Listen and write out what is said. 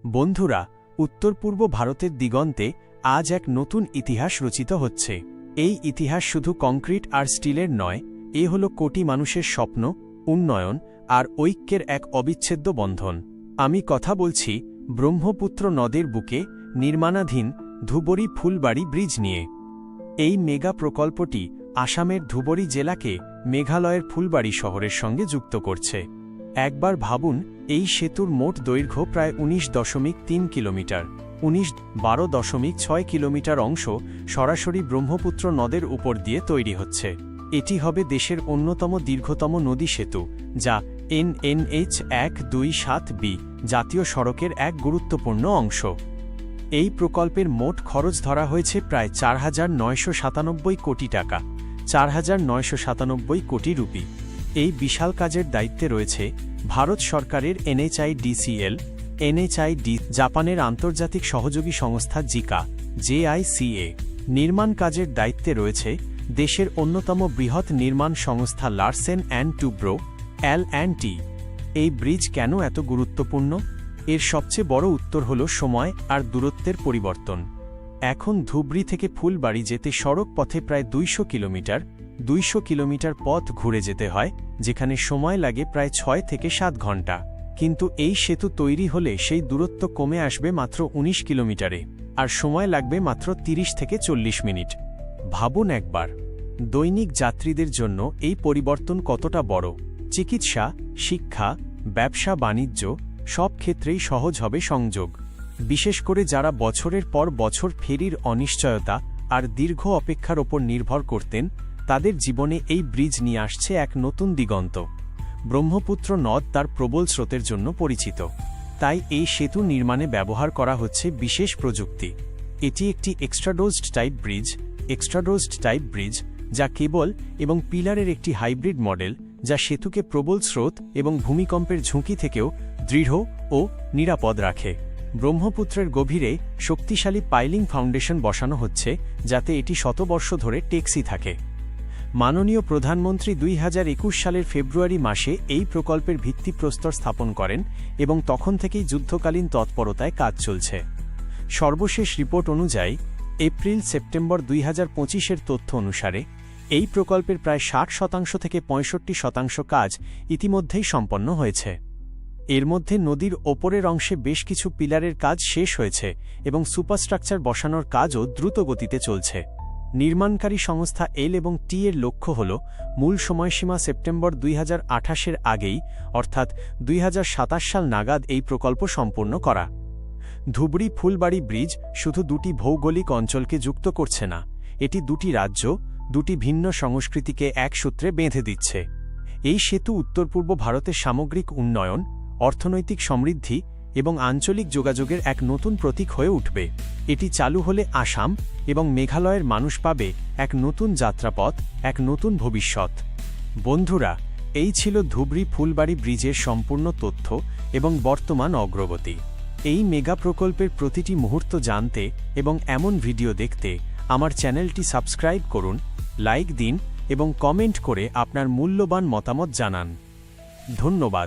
বন্ধুরা, উত্তর পূর্ব ভারতের দিগন্তে আজ এক নতুন ইতিহাস রচিত হচ্ছে। এই ইতিহাস শুধু কংক্রিট আর স্টিলের নয়, এ হল কোটি মানুষের স্বপ্ন, উন্নয়ন আর ঐক্যের এক অবিচ্ছেদ্য বন্ধন। আমি কথা বলছি ব্রহ্মপুত্র নদের বুকে নির্মাণাধীন ধুবরী ফুলবাড়ি ব্রিজ নিয়ে। এই মেগা প্রকল্পটি আসামের ধুবরী জেলাকে মেঘালয়ের ফুলবাড়ি শহরের সঙ্গে যুক্ত করছে। একবার ভাবুন, এই সেতুর মোট দৈর্ঘ্য প্রায় ১৯.৩ কিলোমিটার। ১২.৬ কিলোমিটার অংশ সরাসরি ব্রহ্মপুত্র নদের উপর দিয়ে তৈরি হচ্ছে। এটি হবে দেশের অন্যতম দীর্ঘতম নদী সেতু, যা NNH 127B জাতীয় সড়কের এক গুরুত্বপূর্ণ অংশ। এই প্রকল্পের মোট খরচ ধরা হয়েছে প্রায় ৪,৯৯৭ কোটি টাকা, ৪,৯৯৭ কোটি রুপি। এই বিশাল কাজের দায়িত্বে রয়েছে ভারত সরকারের NHIDCL, জাপানের আন্তর্জাতিক সহযোগী সংস্থা জিকা, JICA। নির্মাণ কাজের দায়িত্বে রয়েছে দেশের অন্যতম বৃহৎ নির্মাণ সংস্থা লারসেন অ্যান্ড টুব্রো, L&T। এই ব্রিজ কেন এত গুরুত্বপূর্ণ? এর সবচেয়ে বড় উত্তর হল সময় আর দূরত্বের পরিবর্তন। এখন ধুবরী থেকে ফুলবাড়ি যেতে সড়ক পথে প্রায় ২০০ কিলোমিটার পথ ঘুরে যেতে হয়, যেখানে সময় লাগে প্রায় ৬ থেকে ৭ ঘন্টা। কিন্তু এই সেতু তৈরি হলে সেই দূরত্ব কমে আসবে মাত্র ১৯ কিলোমিটারে, আর সময় লাগবে মাত্র ৩০ থেকে ৪০ মিনিট। ভাবুন একবার, দৈনিক যাত্রীদের জন্য এই পরিবর্তন কতটা বড়। চিকিৎসা, শিক্ষা, ব্যবসা বাণিজ্য সব ক্ষেত্রেই সহজ হবে সংযোগ। বিশেষ করে যারা বছরের পর বছর ফেরির অনিশ্চয়তা আর দীর্ঘ অপেক্ষার ওপর নির্ভর করতেন, তাদের জীবনে এই ব্রিজ নিয়ে আসছে এক নতুন দিগন্ত। ব্রহ্মপুত্র নদ তার প্রবল স্রোতের জন্য পরিচিত, তাই এই সেতু নির্মাণে ব্যবহার করা হচ্ছে বিশেষ প্রযুক্তি। এটি একটি এক্সট্রাডোজড টাইপ ব্রিজ, যা কেবল এবং পিলারের একটি হাইব্রিড মডেল, যা সেতুকে প্রবল স্রোত এবং ভূমিকম্পের ঝুঁকি থেকেও দৃঢ় ও নিরাপদ রাখে। ব্রহ্মপুত্রের গভীরে শক্তিশালী পাইলিং ফাউন্ডেশন বসানো হচ্ছে, যাতে এটি শতবর্ষ ধরে টেকসই থাকে। মাননীয় প্রধানমন্ত্রী ২০২১ সালের ফেব্রুয়ারি মাসে এই প্রকল্পের ভিত্তিপ্রস্তর স্থাপন করেন এবং তখন থেকেই যুদ্ধকালীন তৎপরতায় কাজ চলছে। সর্বশেষ রিপোর্ট অনুযায়ী এপ্রিল-সেপ্টেম্বর ২০২৫-এর তথ্য অনুসারে এই প্রকল্পের প্রায় ৬০% থেকে ৬৫% কাজ ইতিমধ্যেই সম্পন্ন হয়েছে। এর মধ্যে নদীর ওপরের অংশে বেশ কিছু পিলারের কাজ শেষ হয়েছে এবং সুপারস্ট্রাকচার বসানোর কাজও দ্রুত গতিতে চলছে। নির্মাণকারী সংস্থা L&T এর লক্ষ্য হল মূল সময়সীমা সেপ্টেম্বর ২০২৮-এর আগেই, অর্থাৎ ২০২৭ সাল নাগাদ এই প্রকল্প সম্পূর্ণ করা। ধুবরী ফুলবাড়ি ব্রিজ শুধু দুটি ভৌগোলিক অঞ্চলকে যুক্ত করছে না, এটি দুটি রাজ্য, দুটি ভিন্ন সংস্কৃতিকে এক সূত্রে বেঁধে দিচ্ছে। এই সেতু উত্তর পূর্ব ভারতের সামগ্রিক উন্নয়ন, অর্থনৈতিক সমৃদ্ধি এবং আঞ্চলিক যোগাযোগের এক নতুন প্রতীক হয়ে উঠবে। এটি চালু হলে আসাম এবং মেঘালয়ের মানুষ পাবে এক নতুন যাত্রাপথ, এক নতুন ভবিষ্যৎ। বন্ধুরা, এই ছিল ধুবরী ফুলবাড়ি ব্রিজের সম্পূর্ণ তথ্য এবং বর্তমান অগ্রগতি। এই মেগা প্রকল্পের প্রতিটি মুহূর্ত জানতে এবং এমন ভিডিও দেখতে আমার চ্যানেলটি সাবস্ক্রাইব করুন, লাইক দিন এবং কমেন্ট করে আপনার মূল্যবান মতামত জানান। ধন্যবাদ।